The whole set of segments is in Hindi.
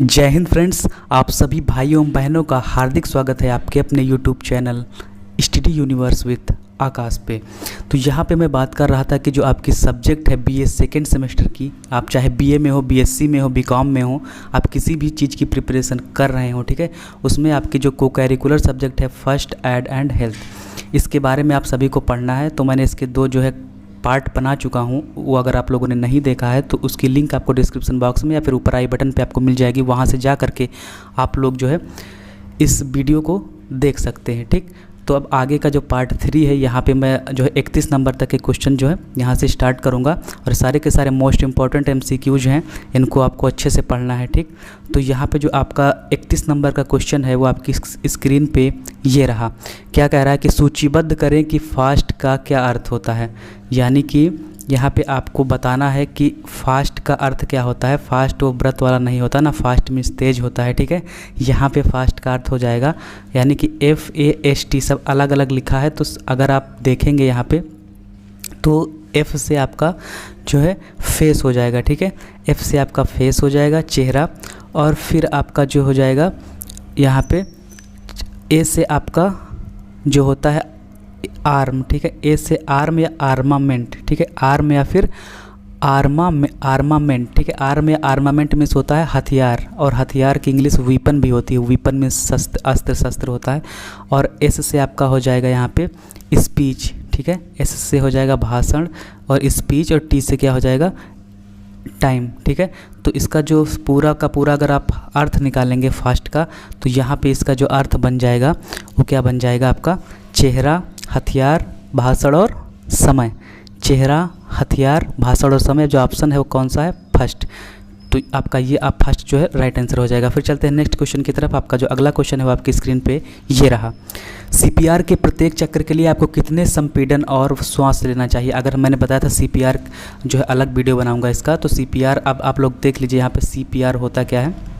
जय हिंद फ्रेंड्स, आप सभी भाइयों एवं बहनों का हार्दिक स्वागत है आपके अपने YouTube channel study universe with Akash पे। तो यहाँ पे मैं बात कर रहा था कि जो आपकी सब्जेक्ट है बीए सेकेंड सेमेस्टर की, आप चाहे बीए में हो, बीएससी में हो, बीकॉम में हो, आप किसी भी चीज़ की प्रिपरेशन कर रहे हो, ठीक है, उसमें आपकी जो को करिकुलर सब्जेक्ट है फर्स्ट एड एंड हेल्थ, इसके बारे में आप सभी को पढ़ना है। तो मैंने इसके दो जो है पार्ट बना चुका हूँ, वो अगर आप लोगों ने नहीं देखा है तो उसकी लिंक आपको डिस्क्रिप्शन बॉक्स में या फिर ऊपर आई बटन पे आपको मिल जाएगी, वहाँ से जा करके आप लोग जो है इस वीडियो को देख सकते हैं। ठीक, तो अब आगे का जो पार्ट 3 है, यहाँ पे मैं जो है 31 नंबर तक के क्वेश्चन जो है यहाँ से स्टार्ट करूँगा और सारे के सारे मोस्ट इंपॉर्टेंट MCQs हैं, इनको आपको अच्छे से पढ़ना है। ठीक, तो यहाँ पे जो आपका 31 नंबर का क्वेश्चन है वो आपकी स्क्रीन पे ये रहा। क्या कह रहा है कि सूचीबद्ध करें कि फास्ट का क्या अर्थ होता है। यानी कि यहाँ पे आपको बताना है कि फास्ट का अर्थ क्या होता है। फास्ट वो व्रत वाला नहीं होता ना, फास्ट मीन्स तेज होता है। ठीक है, यहाँ पे फास्ट का अर्थ हो जाएगा, यानी कि FAST सब अलग अलग लिखा है। तो अगर आप देखेंगे यहाँ पे तो F से आपका जो है फेस हो जाएगा। ठीक है, F से आपका फेस हो जाएगा, चेहरा, और फिर आपका जो हो जाएगा यहाँ पे A से आपका जो होता है आर्म। ठीक है, ए से आर्म या आर्मामेंट। ठीक है, आर्म या फिर आर्मामेंट। ठीक है, आर्म या आर्मामेंट मीन्स होता है हथियार, और हथियार की इंग्लिश वीपन भी होती है। वीपन मीन्स अस्त्र शस्त्र होता है। और एस से आपका हो जाएगा यहाँ पे स्पीच। ठीक है, एस से हो जाएगा भाषण और स्पीच, और टी से क्या हो जाएगा टाइम। ठीक है, तो इसका जो पूरा का पूरा अगर आप अर्थ निकालेंगे फास्ट का, तो यहाँ पे इसका जो अर्थ बन जाएगा वो क्या बन जाएगा आपका चेहरा, हथियार, भाषण और समय। चेहरा, हथियार, भाषण और समय, जो ऑप्शन है वो कौन सा है, फर्स्ट। तो आपका ये आप फर्स्ट जो है राइट आंसर हो जाएगा। फिर चलते हैं नेक्स्ट क्वेश्चन की तरफ। आपका जो अगला क्वेश्चन है वो आपकी स्क्रीन पे ये रहा। CPR के प्रत्येक चक्र के लिए आपको कितने संपीड़न और श्वास लेना चाहिए। अगर मैंने बताया था CPR जो है अलग वीडियो बनाऊंगा इसका, तो CPR अब आप लोग देख लीजिए यहाँ पे CPR होता क्या है।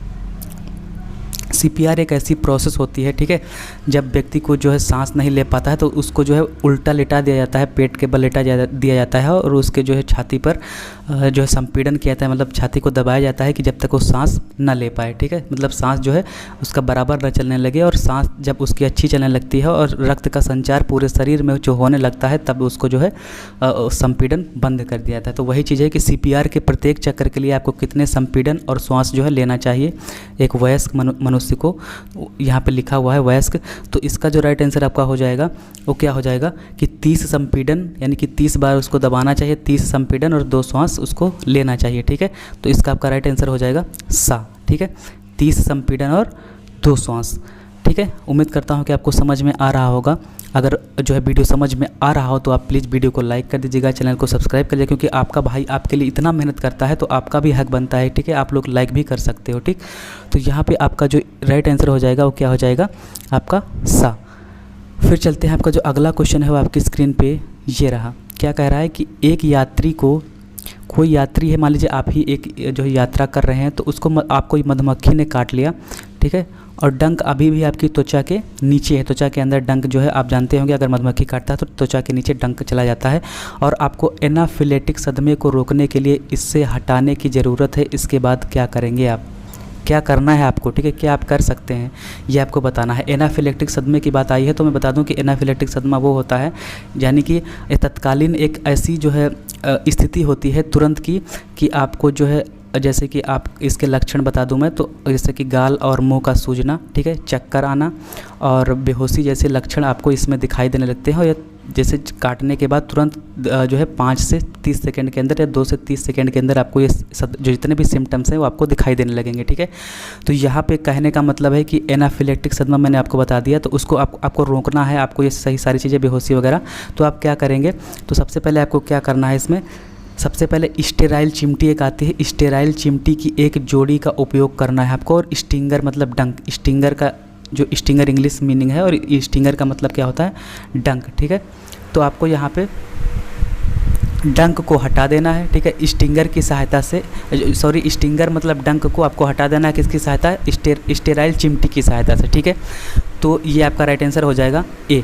CPR एक ऐसी प्रोसेस होती है, ठीक है, जब व्यक्ति को जो है सांस नहीं ले पाता है तो उसको जो है उल्टा लेटा दिया जाता है, पेट के बल लेटा दिया जाता है, और उसके जो है छाती पर जो है संपीड़न किया जाता है, मतलब छाती को दबाया जाता है कि जब तक वो सांस ना ले पाए। ठीक है, मतलब सांस जो है उसका बराबर न चलने लगे, और सांस जब उसकी अच्छी चलने लगती है और रक्त का संचार पूरे शरीर में जो होने लगता है, तब उसको जो है संपीड़न बंद कर दिया जाता है। तो वही चीज़ है कि CPR के प्रत्येक चक्र के लिए आपको कितने संपीड़न और श्वास जो है लेना चाहिए एक वयस्क मनुष्य को, यहाँ पे लिखा हुआ है वयस्क। तो इसका जो राइट आंसर आपका हो जाएगा वो क्या हो जाएगा कि 30 संपीड़न, यानी कि 30 बार उसको दबाना चाहिए, 30 संपीड़न और 2 श्वास उसको लेना चाहिए। ठीक है, तो इसका आपका राइट आंसर हो जाएगा सा। ठीक है, 30 संपीड़न और 2 श्वास। ठीक है, उम्मीद करता हूँ कि आपको समझ में आ रहा होगा। अगर जो है वीडियो समझ में आ रहा हो तो आप प्लीज़ वीडियो को लाइक कर दीजिएगा, चैनल को सब्सक्राइब कर लीजिए, क्योंकि आपका भाई आपके लिए इतना मेहनत करता है तो आपका भी हक बनता है। ठीक है, आप लोग लाइक भी कर सकते हो। ठीक, तो यहाँ पे आपका जो राइट आंसर हो जाएगा वो क्या हो जाएगा आपका सा। फिर चलते हैं, आपका जो अगला क्वेश्चन है वो आपकी स्क्रीन पे ये रहा। क्या कह रहा है कि एक यात्री को, कोई यात्री है, मान लीजिए आप ही एक जो है यात्रा कर रहे हैं, तो उसको आपको मधुमक्खी ने काट लिया। ठीक है, और डंक अभी भी आपकी त्वचा के नीचे है, त्वचा के अंदर डंक जो है आप जानते होंगे, अगर मधुमक्खी काटता है तो त्वचा के नीचे डंक चला जाता है, और आपको एनाफिलेटिक सदमे को रोकने के लिए इससे हटाने की ज़रूरत है। इसके बाद क्या करेंगे आप, क्या करना है आपको। ठीक है, क्या आप कर सकते हैं ये आपको बताना है। एनाफिलेक्टिक सदमे की बात आई है तो मैं बता दूं कि एनाफिलेक्टिक सदमा वो होता है, यानी कि तत्कालीन एक ऐसी जो है स्थिति होती है तुरंत की, कि आपको जो है, जैसे कि आप इसके लक्षण बता दूं मैं, तो जैसे कि गाल और मुंह का सूजना, ठीक है, चक्कर आना और बेहोशी जैसे लक्षण आपको इसमें दिखाई देने लगते हैं। और ये जैसे काटने के बाद तुरंत जो है 5 से 30 सेकंड के अंदर या 2 से 30 सेकंड के अंदर आपको ये जो जितने भी सिम्टम्स हैं वो आपको दिखाई देने लगेंगे। ठीक है, तो यहाँ पे कहने का मतलब है कि एनाफिलेक्टिक सदमा मैंने आपको बता दिया, तो उसको आपको रोकना है, आपको ये सही सारी चीज़ें, बेहोशी वगैरह। तो आप क्या करेंगे, तो सबसे पहले आपको क्या करना है इसमें, सबसे पहले स्टेराइल चिमटी एक आती है, स्टेराइल चिमटी की एक जोड़ी का उपयोग करना है आपको, और स्टिंगर मतलब डंक, स्टिंगर का जो स्टिंगर इंग्लिश मीनिंग है, और स्टिंगर का मतलब क्या होता है डंक। ठीक है, तो आपको यहाँ पे डंक को हटा देना है। ठीक है, स्टिंगर की सहायता से, सॉरी स्टिंगर मतलब डंक को आपको हटा देना है, किसकी सहायता है, स्टेराइल चिमटी की सहायता से। ठीक है, तो ये आपका राइट आंसर हो जाएगा ए।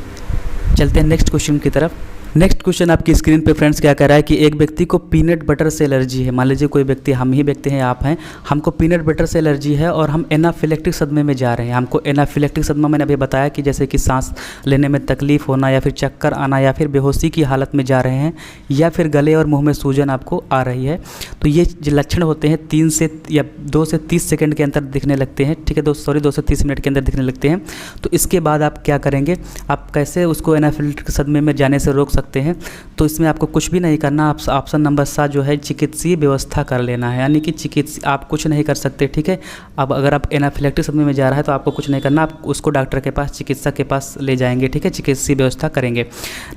चलते हैं नेक्स्ट क्वेश्चन की तरफ। नेक्स्ट क्वेश्चन आपकी स्क्रीन पे फ्रेंड्स क्या कह रहा है कि एक व्यक्ति को पीनट बटर से एलर्जी है। मान लीजिए कोई व्यक्ति, हम ही व्यक्ति हैं, आप हैं, हमको पीनट बटर से एलर्जी है और हम एनाफिलेक्टिक सदमे में जा रहे हैं। हमको एनाफिलेक्टिक सदमा मैंने अभी बताया कि जैसे कि सांस लेने में तकलीफ होना या फिर चक्कर आना या फिर बेहोशी की हालत में जा रहे हैं या फिर गले और मुँह में सूजन आपको आ रही है। तो ये जो लक्षण होते हैं 2 से 30 सेकेंड के अंदर दिखने लगते हैं, ठीक है, 2 से 30 मिनट के अंदर दिखने लगते हैं। तो इसके बाद आप क्या करेंगे, आप कैसे उसको एनाफिलेक्टिक सदमे में जाने से रोक सकते हैं। तो इसमें आपको कुछ भी नहीं करना, आप ऑप्शन नंबर 7 जो है चिकित्सीय व्यवस्था कर लेना है, यानी कि आप कुछ नहीं कर सकते, ठीक है। अब अगर आप एनाफिलेक्टिक सदमे में जा रहा है तो आपको कुछ नहीं करना, आप उसको डॉक्टर के पास, चिकित्सक के पास ले जाएंगे, ठीक है, चिकित्सीय व्यवस्था करेंगे।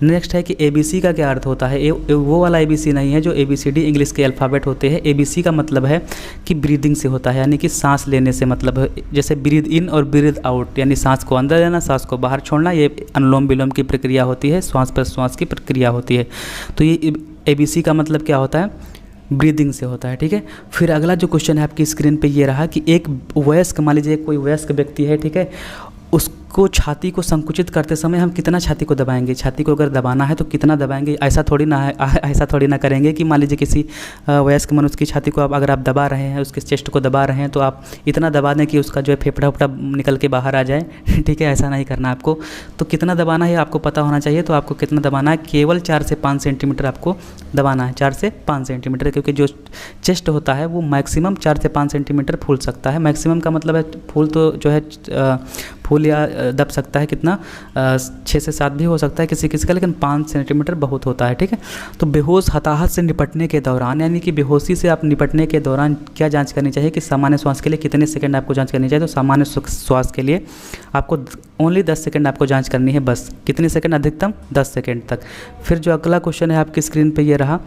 नेक्स्ट है कि ABC का क्या अर्थ होता है। वो वाला ABC नहीं है जो ABCD इंग्लिश के अल्फ़ाबेट होते हैं। ABC का मतलब है कि ब्रीदिंग से होता है, यानी कि सांस लेने से मतलब है, जैसे ब्रीद इन और ब्रीद आउट, यानी सांस को अंदर लेना, सांस को बाहर छोड़ना, ये अनुलोम विलोम की प्रक्रिया होती है, श्वास प्रश्वास की प्रक्रिया होती है। तो ये ABC का मतलब क्या होता है, ब्रीदिंग से होता है, ठीक है। फिर अगला जो क्वेश्चन है आपकी स्क्रीन पे ये रहा कि एक वयस्क, मान लीजिए कोई वयस्क व्यक्ति है, ठीक है, उसको छाती को संकुचित करते समय हम कितना छाती को दबाएंगे, छाती को अगर दबाना है तो कितना दबाएंगे। ऐसा थोड़ी ना करेंगे कि मान लीजिए किसी वयस्क मनुष्य की छाती को अगर आप दबा रहे हैं, उसके चेस्ट को दबा रहे हैं, तो आप इतना दबा दें कि उसका जो है फेफड़ा उफड़ा निकल के बाहर आ जाए, ठीक है, ऐसा नहीं करना आपको। तो कितना दबाना है आपको पता होना चाहिए। तो आपको कितना दबाना है, केवल 4 से 5 सेंटीमीटर आपको दबाना है, 4 से 5 सेंटीमीटर, क्योंकि जो चेस्ट होता है वो मैक्सिमम 4 से 5 सेंटीमीटर फूल सकता है। मैक्सिमम का मतलब है फूल तो जो है फूल या दब सकता है कितना, 6 से 7 भी हो सकता है किसी किसी का, लेकिन 5 सेंटीमीटर बहुत होता है, ठीक है। तो बेहोश हताहत से निपटने के दौरान, यानी कि बेहोशी से आप निपटने के दौरान क्या जांच करनी चाहिए कि सामान्य श्वास के लिए कितने सेकंड आपको जांच करनी चाहिए। तो सामान्य श्वास के लिए आपको ओनली 10 सेकंड आपको जांच करनी है, बस। कितने सेकंड, अधिकतम 10 सेकंड तक। फिर जो अगला क्वेश्चन है आपकी स्क्रीन पर ये रहा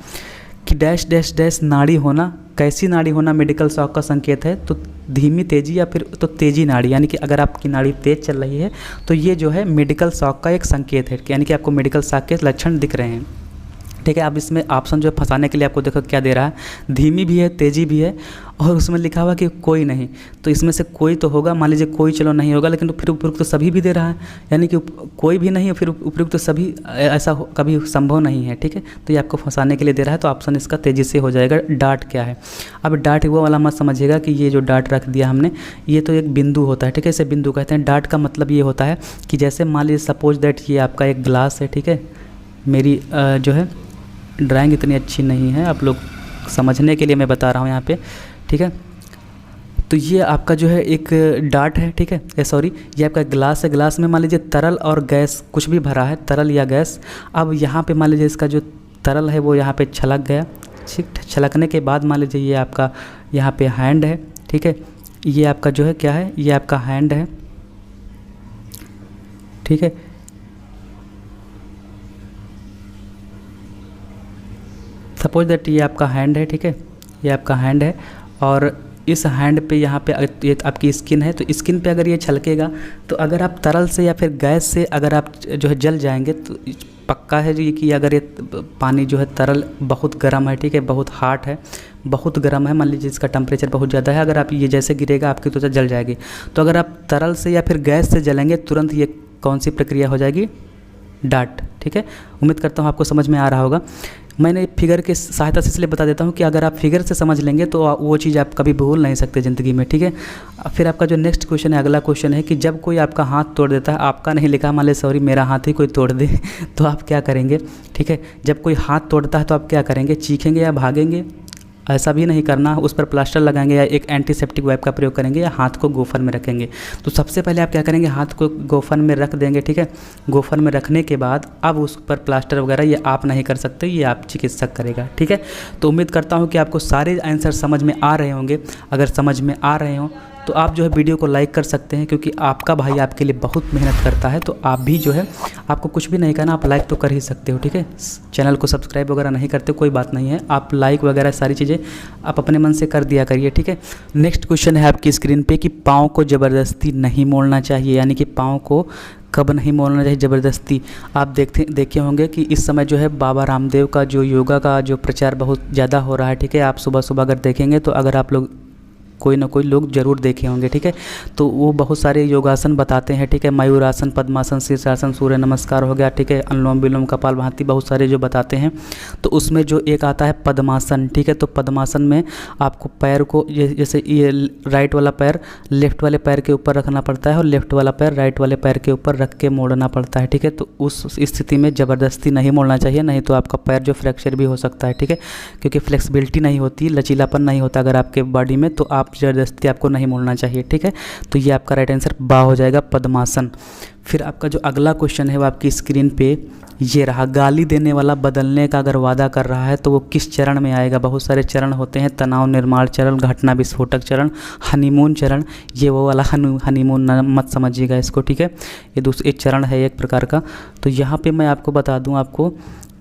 कि डैश डैश डैश नाड़ी होना, कैसी नाड़ी होना मेडिकल शॉक का संकेत है। तो धीमी तेजी या फिर तो तेजी नाड़ी, यानी कि अगर आपकी नाड़ी तेज चल रही है तो ये जो है मेडिकल शॉक का एक संकेत है, यानी कि आपको मेडिकल शॉक के लक्षण दिख रहे हैं, ठीक है। अब इसमें ऑप्शन जो है फंसाने के लिए आपको देखो क्या दे रहा है, धीमी भी है, तेजी भी है, और उसमें लिखा हुआ कि कोई नहीं। तो इसमें से कोई तो होगा, मान लीजिए कोई चलो नहीं होगा, लेकिन फिर उपयुक्त तो सभी भी दे रहा है, यानी कि कोई भी नहीं है फिर उपयुक्त तो सभी, ऐसा कभी संभव नहीं है, ठीक है। तो ये आपको फंसाने के लिए दे रहा है। तो ऑप्शन इसका तेज़ी से हो जाएगा। डार्ट क्या है, अब डार्ट वो वाला मत समझिएगा कि ये जो डार्ट रख दिया हमने, ये तो एक बिंदु होता है, ठीक है, इसे बिंदु कहते हैं। डार्ट का मतलब ये होता है कि जैसे मान लीजिए सपोज दैट ये आपका एक ग्लास है, ठीक है, मेरी जो है ड्राइंग इतनी अच्छी नहीं है, आप लोग समझने के लिए मैं बता रहा हूँ यहाँ पे, ठीक है। तो ये आपका जो है एक डार्ट है, ठीक है, सॉरी, ये आपका ग्लास है। ग्लास में मान लीजिए तरल और गैस कुछ भी भरा है, तरल या गैस। अब यहाँ पे मान लीजिए इसका जो तरल है वो यहाँ पे छलक गया, ठीक, छलकने के बाद मान लीजिए ये आपका यहाँ पे हैंड है, ठीक है, ये आपका जो है क्या है, ये आपका हैंड है, ठीक है। सपोज दैट ये आपका हैंड है, ठीक है, ये आपका हैंड है, और इस हैंड पे यहाँ पे ये आपकी स्किन है। तो स्किन पे अगर ये छलकेगा तो अगर आप तरल से या फिर गैस से अगर आप जो है जल जाएंगे तो पक्का है जी कि अगर ये पानी जो है तरल बहुत गर्म है, ठीक है, बहुत हार्ड है, बहुत गर्म है, मान लीजिए इसका टेम्परेचर बहुत ज़्यादा है, अगर आप ये जैसे गिरेगा आपकी त्वचा जल जाएगी। तो अगर आप तरल से या फिर गैस से जलेंगे तुरंत ये कौन सी प्रक्रिया हो जाएगी, डार्ट, ठीक है। उम्मीद करता हूँ आपको समझ में आ रहा होगा। मैंने फिगर के सहायता से इसलिए बता देता हूँ कि अगर आप फिगर से समझ लेंगे तो वो चीज़ आप कभी भूल नहीं सकते ज़िंदगी में, ठीक है। फिर आपका जो नेक्स्ट क्वेश्चन है, अगला क्वेश्चन है कि जब कोई आपका हाथ तोड़ देता है, आपका नहीं लिखा, मान लीजिए सॉरी मेरा हाथ ही कोई तोड़ दे तो आप क्या करेंगे, ठीक है। जब कोई हाथ तोड़ता है तो आप क्या करेंगे, चीखेंगे या भागेंगे, ऐसा भी नहीं करना, उस पर प्लास्टर लगाएंगे या एक एंटीसेप्टिक वाइप का प्रयोग करेंगे या हाथ को गोफन में रखेंगे। तो सबसे पहले आप क्या करेंगे, हाथ को गोफन में रख देंगे, ठीक है। गोफन में रखने के बाद अब उस पर प्लास्टर वगैरह ये आप नहीं कर सकते, ये आप चिकित्सक करेगा, ठीक है। तो उम्मीद करता हूँ कि आपको सारे आंसर समझ में आ रहे होंगे। अगर समझ में आ रहे हों तो आप जो है वीडियो को लाइक कर सकते हैं, क्योंकि आपका भाई आपके लिए बहुत मेहनत करता है। तो आप भी जो है, आपको कुछ भी नहीं करना, आप लाइक तो कर ही सकते हो, ठीक है। चैनल को सब्सक्राइब वगैरह नहीं करते कोई बात नहीं है, आप लाइक वगैरह सारी चीज़ें आप अपने मन से कर दिया करिए, ठीक है। नेक्स्ट क्वेश्चन है आपकी स्क्रीन पे कि पाँव को ज़बरदस्ती नहीं मोड़ना चाहिए, यानी कि पाँव को कब नहीं मोड़ना चाहिए ज़बरदस्ती। आप देखे होंगे कि इस समय जो है बाबा रामदेव का जो योगा का जो प्रचार बहुत ज़्यादा हो रहा है, ठीक है। आप सुबह सुबह अगर देखेंगे तो अगर आप लोग कोई ना कोई लोग ज़रूर देखे होंगे, ठीक है। तो वो बहुत सारे योगासन बताते हैं, ठीक है, मयूरासन, पद्मासन, शीर्षासन, सूर्य नमस्कार हो गया, ठीक है, अनुलोम विलोम, कपालभाति, बहुत सारे जो बताते हैं। तो उसमें जो एक आता है पद्मासन, ठीक है। तो पद्मासन में आपको पैर को जैसे ये राइट वाला पैर लेफ्ट वाले पैर के ऊपर रखना पड़ता है और लेफ्ट वाला पैर राइट वाले पैर के ऊपर रख के मोड़ना पड़ता है, ठीक है। तो उस स्थिति में ज़बरदस्ती नहीं मोड़ना चाहिए, नहीं तो आपका पैर जो फ्रैक्चर भी हो सकता है, ठीक है, क्योंकि फ्लेक्सिबिलिटी नहीं होती, लचीलापन नहीं होता अगर आपके बॉडी में, तो आप ज़बरदस्ती आपको नहीं मोड़ना चाहिए, ठीक है। तो ये आपका राइट आंसर बा हो जाएगा, पद्मासन। फिर आपका जो अगला क्वेश्चन है वो आपकी स्क्रीन पे ये रहा, गाली देने वाला बदलने का अगर वादा कर रहा है तो वो किस चरण में आएगा। बहुत सारे चरण होते हैं, तनाव निर्माण चरण, घटना विस्फोटक चरण, हनीमून चरण। ये वो वाला हनीमून मत समझिएगा इसको, ठीक है, ये दूसरा एक चरण है एक प्रकार का। तो यहाँ पे मैं आपको बता दूँ आपको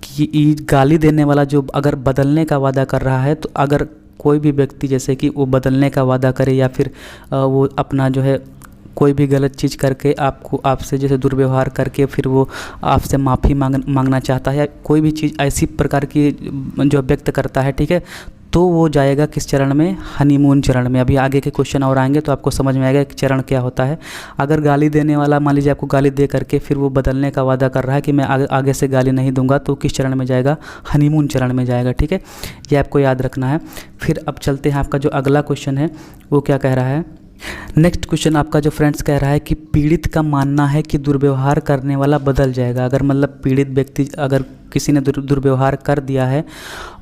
कि गाली देने वाला जो अगर बदलने का वादा कर रहा है, तो अगर कोई भी व्यक्ति जैसे कि वो बदलने का वादा करे या फिर वो अपना जो है कोई भी गलत चीज़ करके आपसे जैसे दुर्व्यवहार करके फिर वो आपसे माफ़ी मांगना चाहता है, या कोई भी चीज़ ऐसी प्रकार की जो व्यक्त करता है, ठीक है, तो वो जाएगा किस चरण में, हनीमून चरण में। अभी आगे के क्वेश्चन और आएंगे तो आपको समझ में आएगा कि चरण क्या होता है। अगर गाली देने वाला मान लीजिए आपको गाली दे करके फिर वो बदलने का वादा कर रहा है कि मैं आगे से गाली नहीं दूंगा, तो किस चरण में जाएगा, हनीमून चरण में जाएगा, ठीक है, ये आपको याद रखना है। फिर अब चलते हैं, आपका जो अगला क्वेश्चन है वो क्या कह रहा है। नेक्स्ट क्वेश्चन आपका जो फ्रेंड्स कह रहा है कि पीड़ित का मानना है कि दुर्व्यवहार करने वाला बदल जाएगा। अगर मतलब पीड़ित व्यक्ति अगर किसी ने दुर्व्यवहार कर दिया है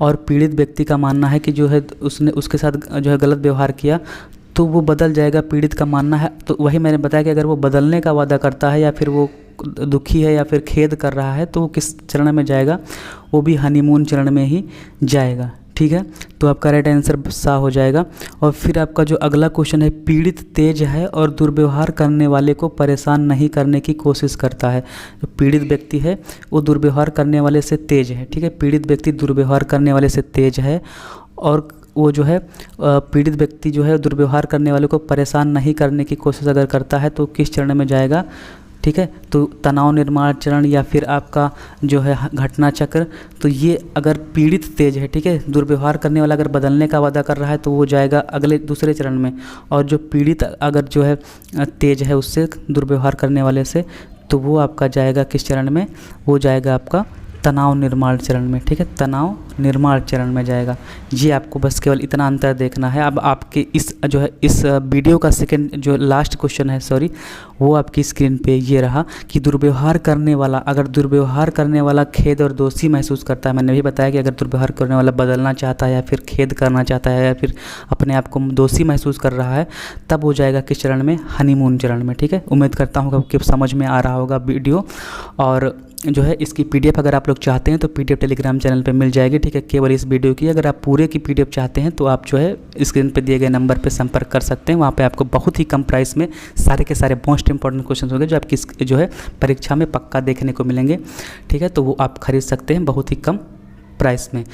और पीड़ित व्यक्ति का मानना है कि जो है उसने उसके साथ जो है गलत व्यवहार किया, तो वो बदल जाएगा, पीड़ित का मानना है। तो वही मैंने बताया कि अगर वो बदलने का वादा करता है या फिर वो दुखी है या फिर खेद कर रहा है, तो वो किस चरण में जाएगा, वो भी हनीमून चरण में ही जाएगा, ठीक है। तो आपका राइट आंसर सा हो जाएगा। और फिर आपका जो अगला क्वेश्चन है, पीड़ित तेज है और दुर्व्यवहार करने वाले को परेशान नहीं करने की कोशिश करता है। जो पीड़ित व्यक्ति है वो दुर्व्यवहार करने वाले से तेज है, ठीक है, पीड़ित व्यक्ति दुर्व्यवहार करने वाले से तेज है, और वो जो है पीड़ित व्यक्ति जो है दुर्व्यवहार करने वाले को परेशान नहीं करने की कोशिश अगर करता है तो किस चरण में जाएगा, ठीक है। तो तनाव निर्माण चरण या फिर आपका जो है घटना चक्र। तो ये अगर पीड़ित तेज है, ठीक है, दुर्व्यवहार करने वाला अगर बदलने का वादा कर रहा है तो वो जाएगा अगले दूसरे चरण में, और जो पीड़ित अगर जो है तेज है उससे दुर्व्यवहार करने वाले से, तो वो आपका जाएगा किस चरण में, वो जाएगा आपका तनाव निर्माण चरण में, ठीक है, तनाव निर्माण चरण में जाएगा। ये आपको बस केवल इतना अंतर देखना है। अब आपके इस जो है इस वीडियो का सेकंड जो लास्ट क्वेश्चन है, सॉरी, वो आपकी स्क्रीन पे ये रहा कि दुर्व्यवहार करने वाला, अगर दुर्व्यवहार करने वाला खेद और दोषी महसूस करता है, मैंने भी बताया कि अगर दुर्व्यवहार करने वाला बदलना चाहता है या फिर खेद करना चाहता है या फिर अपने आप को दोषी महसूस कर रहा है, तब वो जाएगा किस चरण में, हनीमून चरण में, ठीक है। उम्मीद करता हूँ कि समझ में आ रहा होगा वीडियो। और जो है इसकी पीडीएफ अगर आप लोग चाहते हैं तो पीडीएफ टेलीग्राम चैनल पे मिल जाएगी, ठीक है, केवल इस वीडियो की। अगर आप पूरे की पीडीएफ चाहते हैं तो आप जो है स्क्रीन पे दिए गए नंबर पे संपर्क कर सकते हैं। वहाँ पे आपको बहुत ही कम प्राइस में सारे के सारे मोस्ट इंपॉर्टेंट क्वेश्चन होंगे जो आपकी जो है परीक्षा में पक्का देखने को मिलेंगे, ठीक है। तो वो आप खरीद सकते हैं बहुत ही कम प्राइस में।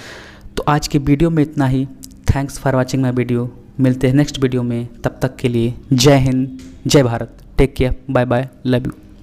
तो आज की वीडियो में इतना ही। Thanks for watching my video. मिलते हैं नेक्स्ट वीडियो में, तब तक के लिए जय हिंद, जय Bharat, take care, bye bye, love you.